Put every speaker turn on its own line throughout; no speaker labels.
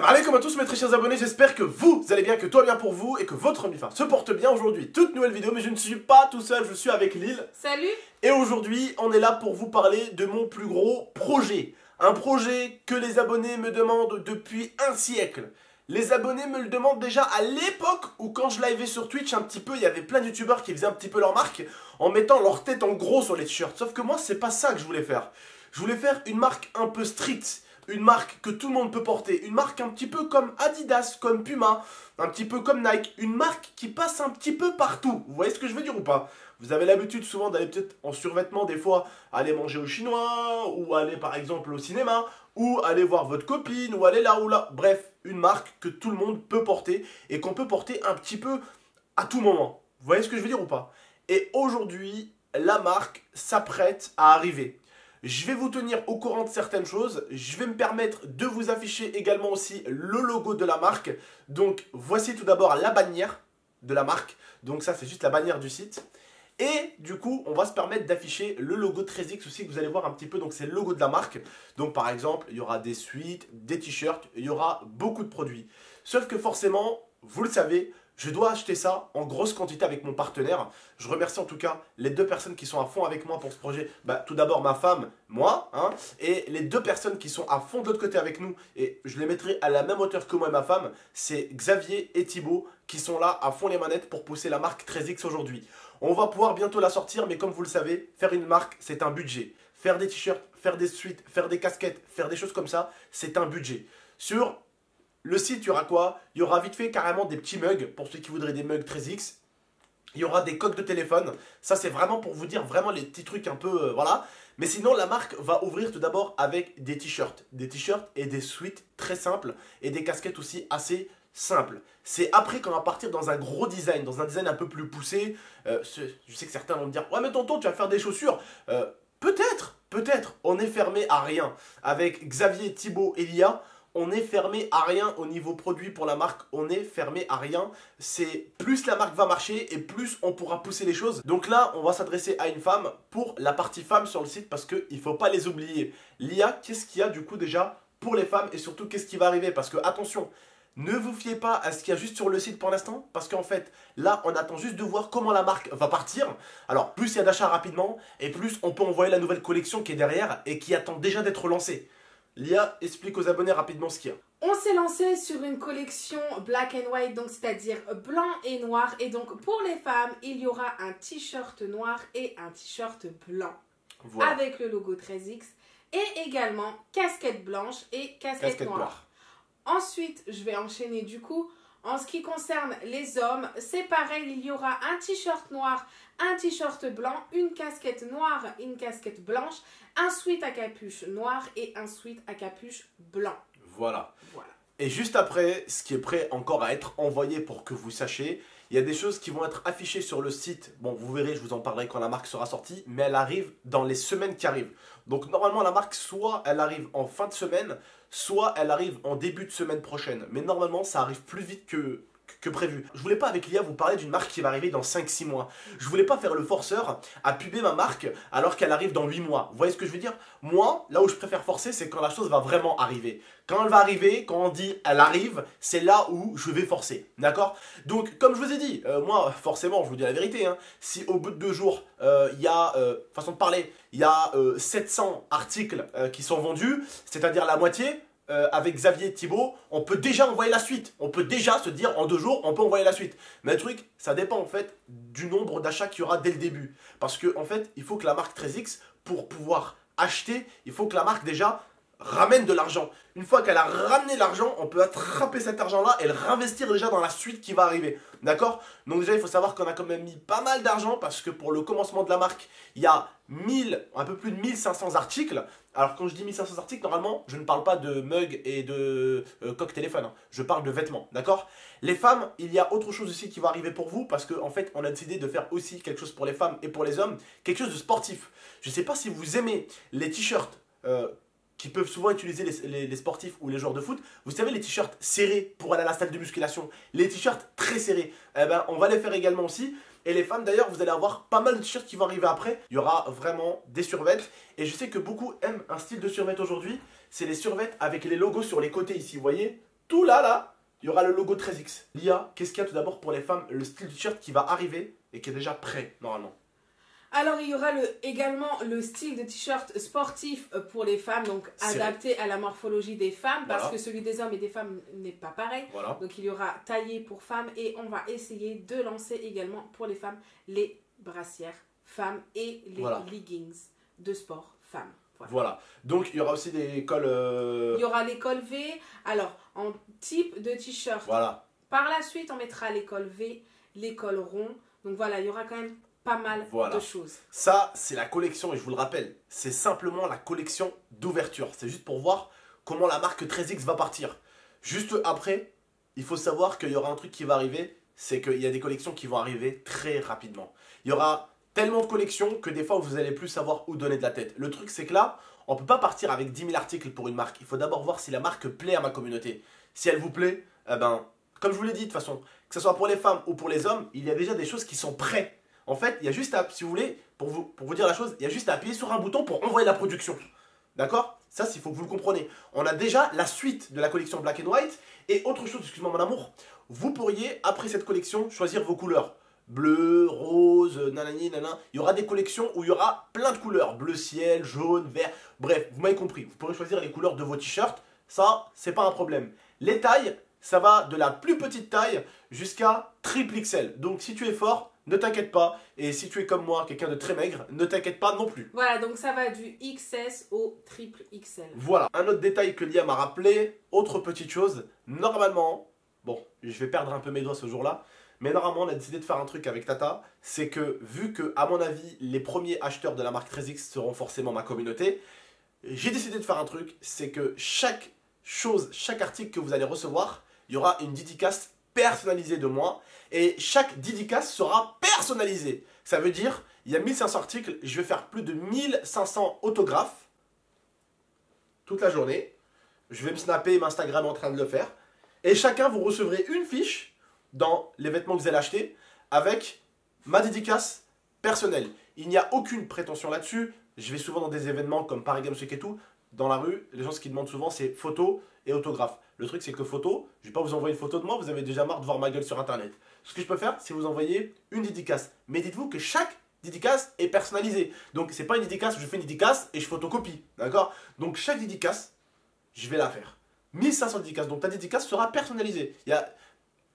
Salam alaikum à tous mes très chers abonnés, j'espère que vous allez bien, que tout va bien pour vous et que votre MIFA se porte bien aujourd'hui. Toute nouvelle vidéo, mais je ne suis pas tout seul, je suis avec Lille.
Salut.
Et aujourd'hui, on est là pour vous parler de mon plus gros projet. Un projet que les abonnés me demandent depuis un siècle. Les abonnés me le demandent déjà à l'époque où quand je livais sur Twitch un petit peu, il y avait plein de youtubeurs qui faisaient un petit peu leur marque en mettant leur tête en gros sur les t-shirts. Sauf que moi, c'est pas ça que je voulais faire. Je voulais faire une marque un peu street. Une marque que tout le monde peut porter, une marque un petit peu comme Adidas, comme Puma, un petit peu comme Nike, une marque qui passe un petit peu partout. Vous voyez ce que je veux dire ou pas? Vous avez l'habitude souvent d'aller peut-être en survêtement des fois, aller manger au chinois, ou aller par exemple au cinéma, ou aller voir votre copine, ou aller là ou là. Bref, une marque que tout le monde peut porter et qu'on peut porter un petit peu à tout moment. Vous voyez ce que je veux dire ou pas? Et aujourd'hui, la marque s'apprête à arriver. Je vais vous tenir au courant de certaines choses. Je vais me permettre de vous afficher également aussi le logo de la marque. Donc voici tout d'abord la bannière de la marque. Donc ça c'est juste la bannière du site. Et du coup on va se permettre d'afficher le logo 13X aussi que vous allez voir un petit peu. Donc c'est le logo de la marque. Donc par exemple il y aura des suites, des t-shirts, il y aura beaucoup de produits. Sauf que forcément, vous le savez, je dois acheter ça en grosse quantité avec mon partenaire. Je remercie en tout cas les deux personnes qui sont à fond avec moi pour ce projet. Tout d'abord ma femme, moi, et les deux personnes qui sont à fond de l'autre côté avec nous, et je les mettrai à la même hauteur que moi et ma femme, c'est Xavier et Thibaut qui sont là à fond les manettes pour pousser la marque 13X aujourd'hui. On va pouvoir bientôt la sortir, mais comme vous le savez, faire une marque, c'est un budget. Faire des t-shirts, faire des suites, faire des casquettes, faire des choses comme ça, c'est un budget. Sur le site, il y aura quoi? Il y aura vite fait carrément des petits mugs pour ceux qui voudraient des mugs 13X. Il y aura des coques de téléphone. Ça, c'est vraiment pour vous dire vraiment les petits trucs un peu... voilà. Mais sinon, la marque va ouvrir tout d'abord avec des t-shirts. Des t-shirts et des suites très simples. Et des casquettes aussi assez simples. C'est après qu'on va partir dans un gros design. Dans un design un peu plus poussé. Je sais que certains vont me dire « Ouais, mais tonton, tu vas faire des chaussures. Peut-être. On est fermé à rien. Avec Xavier, Thibaut et Lia... On est fermé à rien au niveau produit pour la marque, on est fermé à rien. C'est plus la marque va marcher et plus on pourra pousser les choses. Donc là, on va s'adresser à une femme pour la partie femme sur le site parce qu'il ne faut pas les oublier. Lia, qu'est-ce qu'il y a du coup déjà pour les femmes et surtout qu'est-ce qui va arriver? Parce que attention, ne vous fiez pas à ce qu'il y a juste sur le site pour l'instant parce qu'en fait, là, on attend juste de voir comment la marque va partir. Alors, plus il y a d'achats rapidement et plus on peut envoyer la nouvelle collection qui est derrière et qui attend déjà d'être lancée. Lia, explique aux abonnés rapidement ce qu'il y a.
On s'est lancé sur une collection black and white, donc c'est-à-dire blanc et noir. Et donc pour les femmes, il y aura un t-shirt noir et un t-shirt blanc. Voilà. Avec le logo 13X. Et également casquette blanche et casquette noire. Ensuite, je vais enchaîner du coup. En ce qui concerne les hommes, c'est pareil, il y aura un t-shirt noir, un t-shirt blanc, une casquette noire, une casquette blanche, un sweat à capuche noire et un sweat à capuche blanc.
Voilà. Et juste après, ce qui est prêt encore à être envoyé pour que vous sachiez, il y a des choses qui vont être affichées sur le site. Bon, vous verrez, je vous en parlerai quand la marque sera sortie, mais elle arrive dans les semaines qui arrivent. Donc normalement, la marque, soit elle arrive en fin de semaine, soit elle arrive en début de semaine prochaine. Mais normalement, ça arrive plus vite que prévu. Je voulais pas avec Lia vous parler d'une marque qui va arriver dans 5-6 mois. Je voulais pas faire le forceur à puber ma marque alors qu'elle arrive dans 8 mois. Vous voyez ce que je veux dire? Moi, là où je préfère forcer, c'est quand la chose va vraiment arriver. Quand elle va arriver, quand on dit elle arrive, c'est là où je vais forcer. D'accord? Donc, comme je vous ai dit, moi, forcément, je vous dis la vérité, si au bout de 2 jours, il y a, façon de parler, il y a 700 articles qui sont vendus, c'est-à-dire la moitié, avec Xavier et Thibaut, on peut déjà envoyer la suite. On peut déjà se dire en 2 jours, on peut envoyer la suite. Mais le truc, ça dépend en fait du nombre d'achats qu'il y aura dès le début. Parce que en fait, il faut que la marque 13X, pour pouvoir acheter, il faut que la marque déjà ramène de l'argent. Une fois qu'elle a ramené l'argent, on peut attraper cet argent-là et le réinvestir déjà dans la suite qui va arriver. D'accord? Donc déjà, il faut savoir qu'on a quand même mis pas mal d'argent parce que pour le commencement de la marque, il y a un peu plus de 1500 articles. Alors quand je dis 1500 articles, normalement, je ne parle pas de mugs et de coques téléphone. Je parle de vêtements. D'accord? Les femmes, il y a autre chose aussi qui va arriver pour vous parce qu'en fait, on a décidé de faire aussi quelque chose pour les femmes et pour les hommes, quelque chose de sportif. Je ne sais pas si vous aimez les t-shirts qui peuvent souvent utiliser les sportifs ou les joueurs de foot. Vous savez, les t-shirts serrés pour aller à la salle de musculation, les t-shirts très serrés, on va les faire également aussi. Et les femmes d'ailleurs, vous allez avoir pas mal de t-shirts qui vont arriver après. Il y aura vraiment des survêtements. Et je sais que beaucoup aiment un style de survêt aujourd'hui. C'est les survêtements avec les logos sur les côtés ici, vous voyez? tout là, il y aura le logo 13X. Lia, qu'est-ce qu'il y a tout d'abord pour les femmes? Le style de t-shirt qui va arriver et qui est déjà prêt, normalement.
Alors, il y aura également le style de t-shirt sportif pour les femmes, donc adapté à la morphologie des femmes, parce que celui des hommes et des femmes n'est pas pareil.
Voilà.
Donc, il y aura taillé pour femmes et on va essayer de lancer également pour les femmes les brassières femmes et les leggings de sport femmes.
Voilà. Donc, il y aura aussi des cols...
Il y aura les cols V, alors en type de t-shirt.
Voilà.
Par la suite, on mettra les cols V, les cols ronds. Donc voilà, il y aura quand même pas mal de choses.
Ça, c'est la collection, et je vous le rappelle, c'est simplement la collection d'ouverture. C'est juste pour voir comment la marque 13X va partir. Juste après, il faut savoir qu'il y aura un truc qui va arriver, c'est qu'il y a des collections qui vont arriver très rapidement. Il y aura tellement de collections que des fois, vous n'allez plus savoir où donner de la tête. Le truc, c'est que là, on ne peut pas partir avec 10 000 articles pour une marque. Il faut d'abord voir si la marque plaît à ma communauté. Si elle vous plaît, eh ben, comme je vous l'ai dit de toute façon, que ce soit pour les femmes ou pour les hommes, il y a déjà des choses qui sont prêtes. En fait, il y a juste à, si vous voulez, pour vous dire la chose, il y a juste à appuyer sur un bouton pour envoyer la production. D'accord? Ça, il faut que vous le compreniez. On a déjà la suite de la collection Black and White. Et autre chose, excuse-moi mon amour, vous pourriez, après cette collection, choisir vos couleurs. Bleu, rose, nanani, nanana. Il y aura des collections où il y aura plein de couleurs. Bleu ciel, jaune, vert. Bref, vous m'avez compris. Vous pourrez choisir les couleurs de vos t-shirts. Ça, c'est pas un problème. Les tailles, ça va de la plus petite taille jusqu'à triple XL. Donc, si tu es fort, ne t'inquiète pas. Et si tu es comme moi, quelqu'un de très maigre, ne t'inquiète pas non plus.
Voilà, donc ça va du XS au triple XL.
Voilà. Un autre détail que Lia m'a rappelé, autre petite chose. Normalement, bon, je vais perdre un peu mes doigts ce jour-là. Mais normalement, on a décidé de faire un truc avec Tata. C'est que, vu que, à mon avis, les premiers acheteurs de la marque 13X seront forcément ma communauté, j'ai décidé de faire un truc. C'est que chaque chose, chaque article que vous allez recevoir, il y aura une dédicace personnalisée de moi. Et chaque dédicace sera personnalisée. Ça veut dire, il y a 1500 articles, je vais faire plus de 1500 autographes toute la journée. Je vais me snapper, m'Instagram en train de le faire. Et chacun, vous recevrez une fiche dans les vêtements que vous allez acheter avec ma dédicace personnelle. Il n'y a aucune prétention là-dessus. Je vais souvent dans des événements comme Paris Games Week et tout. Dans la rue, les gens ce qu'ils demandent souvent c'est photo et autographe. Le truc c'est que photo, je ne vais pas vous envoyer une photo de moi, vous avez déjà marre de voir ma gueule sur internet. Ce que je peux faire, c'est vous envoyer une dédicace. Mais dites-vous que chaque dédicace est personnalisée. Donc c'est pas une dédicace, je fais une dédicace et je photocopie. D'accord? Donc chaque dédicace, je vais la faire. 1500 dédicaces. Donc ta dédicace sera personnalisée.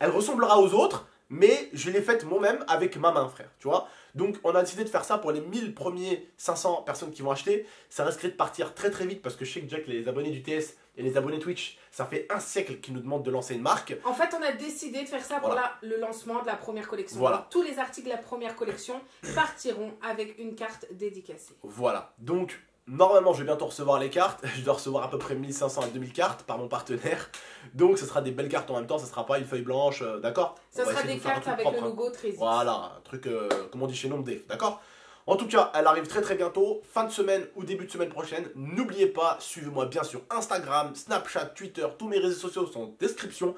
Elle ressemblera aux autres, mais je l'ai faite moi-même avec ma main, frère, tu vois. Donc, on a décidé de faire ça pour les 1000 premiers 500 personnes qui vont acheter. Ça risquerait de partir très très vite parce que je sais que Jack, les abonnés du TS et les abonnés Twitch, ça fait un siècle qu'ils nous demandent de lancer une marque.
En fait, on a décidé de faire ça pour le lancement de la première collection.
Voilà.
Donc, tous les articles de la première collection partiront avec une carte dédicacée.
Voilà. Donc, normalement, je vais bientôt recevoir les cartes. Je dois recevoir à peu près 1500 à 2000 cartes par mon partenaire. Donc, ce sera des belles cartes en même temps. Ce ne sera pas une feuille blanche, d'accord?
Ça sera des cartes avec le logo 13X.
Voilà, un truc, comme on dit chez nous, Dave, d'accord? En tout cas, elle arrive très très bientôt, fin de semaine ou début de semaine prochaine. N'oubliez pas, suivez-moi bien sur Instagram, Snapchat, Twitter, tous mes réseaux sociaux sont en description.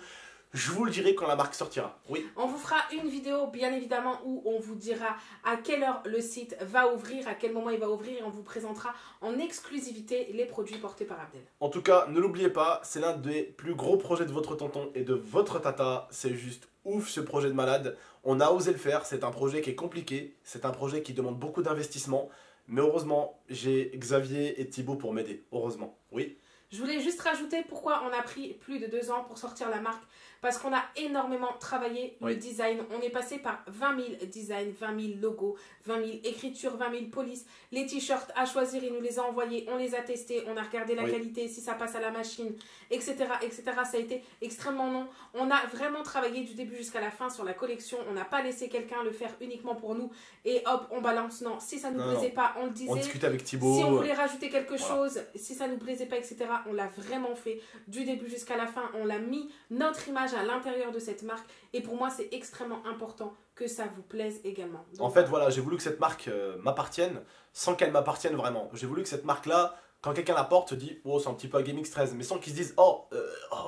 Je vous le dirai quand la marque sortira. Oui.
On vous fera une vidéo, bien évidemment, où on vous dira à quelle heure le site va ouvrir, à quel moment il va ouvrir, et on vous présentera en exclusivité les produits portés par Abdel.
En tout cas, ne l'oubliez pas, c'est l'un des plus gros projets de votre tonton et de votre tata. C'est juste ouf ce projet de malade. On a osé le faire, c'est un projet qui est compliqué, c'est un projet qui demande beaucoup d'investissement. Mais heureusement, j'ai Xavier et Thibaut pour m'aider. Heureusement, oui.
Je voulais juste rajouter pourquoi on a pris plus de 2 ans pour sortir la marque. Parce qu'on a énormément travaillé le design. On est passé par 20 000 designs, 20 000 logos, 20 000 écritures, 20 000 polices. Les t-shirts à choisir, il nous les a envoyés, on les a testés, on a regardé la qualité, si ça passe à la machine, etc., etc. Ça a été extrêmement long. On a vraiment travaillé du début jusqu'à la fin sur la collection. On n'a pas laissé quelqu'un le faire uniquement pour nous et hop, on balance. Non, si ça ne nous plaisait pas, on le disait.
On discutait avec Thibaut.
Si on voulait rajouter quelque chose, si ça ne nous plaisait pas, etc., on l'a vraiment fait du début jusqu'à la fin. On l'a mis notre image à l'intérieur de cette marque et pour moi c'est extrêmement important que ça vous plaise également. Donc,
en fait voilà, j'ai voulu que cette marque m'appartienne sans qu'elle m'appartienne vraiment. J'ai voulu que cette marque là, quand quelqu'un la porte, se dit oh c'est un petit peu GameX13, mais sans qu'ils se disent oh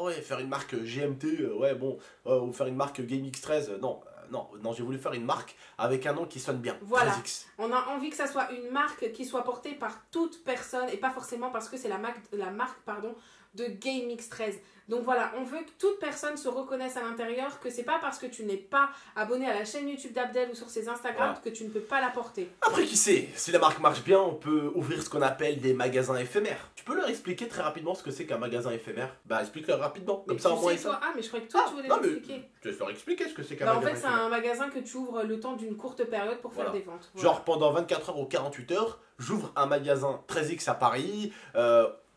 ouais faire une marque GMT ouais bon ou faire une marque GameX13 non. Non, j'ai voulu faire une marque avec un nom qui sonne bien.
Voilà.
13X.
On a envie que ça soit une marque qui soit portée par toute personne et pas forcément parce que c'est la marque de GameX13. Donc voilà, on veut que toute personne se reconnaisse à l'intérieur, que c'est pas parce que tu n'es pas abonné à la chaîne YouTube d'Abdel ou sur ses Instagram que tu ne peux pas la porter.
Après, qui sait, si la marque marche bien, on peut ouvrir ce qu'on appelle des magasins éphémères. Tu peux leur expliquer très rapidement ce que c'est qu'un magasin éphémère? Bah, explique-leur rapidement, comme ça au moins.
Ah, mais je croyais que toi tu voulais l'expliquer.
Je vais leur expliquer ce que c'est qu'un
magasin.
En
fait, c'est un magasin que tu ouvres le temps d'une courte période pour faire des ventes.
Voilà. Genre pendant 24 heures ou 48 heures, j'ouvre un magasin 13X à Paris.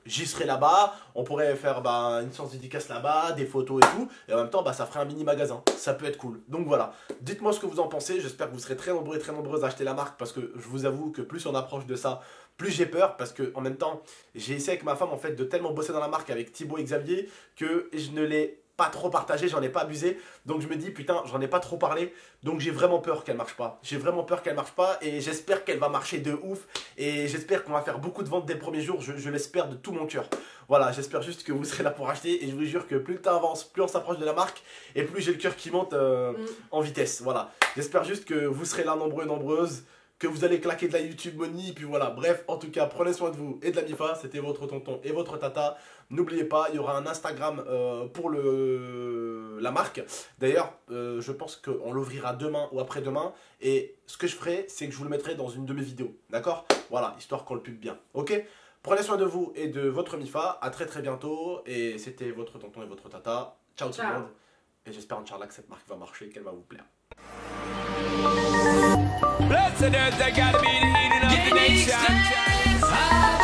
J'y serai là-bas, on pourrait faire une séance dédicace là-bas, des photos et tout, et en même temps ça ferait un mini magasin, ça peut être cool. Donc voilà, dites-moi ce que vous en pensez, j'espère que vous serez très nombreux et très nombreuses à acheter la marque, parce que je vous avoue que plus on approche de ça, plus j'ai peur, parce que en même temps, j'ai essayé avec ma femme en fait de tellement bosser dans la marque avec Thibaut et Xavier, que je ne l'ai pas trop partagé, j'en ai pas abusé, donc je me dis putain j'en ai pas trop parlé, donc j'ai vraiment peur qu'elle marche pas, et j'espère qu'elle va marcher de ouf, et j'espère qu'on va faire beaucoup de ventes dès le premier jour, je l'espère de tout mon cœur. Voilà, j'espère juste que vous serez là pour acheter, et je vous jure que plus le temps avance, plus on s'approche de la marque, et plus j'ai le cœur qui monte en vitesse, voilà. J'espère juste que vous serez là nombreux et nombreuses, que vous allez claquer de la YouTube money, et puis voilà, bref, en tout cas, prenez soin de vous et de la MIFA, c'était votre tonton et votre tata. N'oubliez pas, il y aura un Instagram pour la marque. D'ailleurs, je pense qu'on l'ouvrira demain ou après-demain, et ce que je ferai, c'est que je vous le mettrai dans une de mes vidéos, d'accord? Voilà, histoire qu'on le pube bien, ok? Prenez soin de vous et de votre MIFA, à très très bientôt, et c'était votre tonton et votre tata. Ciao tout le monde, et j'espère Inch'Allah que cette marque va marcher, qu'elle va vous plaire.
Blessed earth, I gotta be the eating of the nation.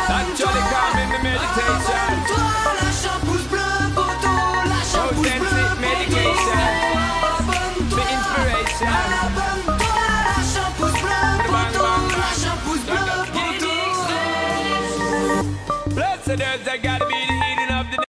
Naturally calm in the meditation.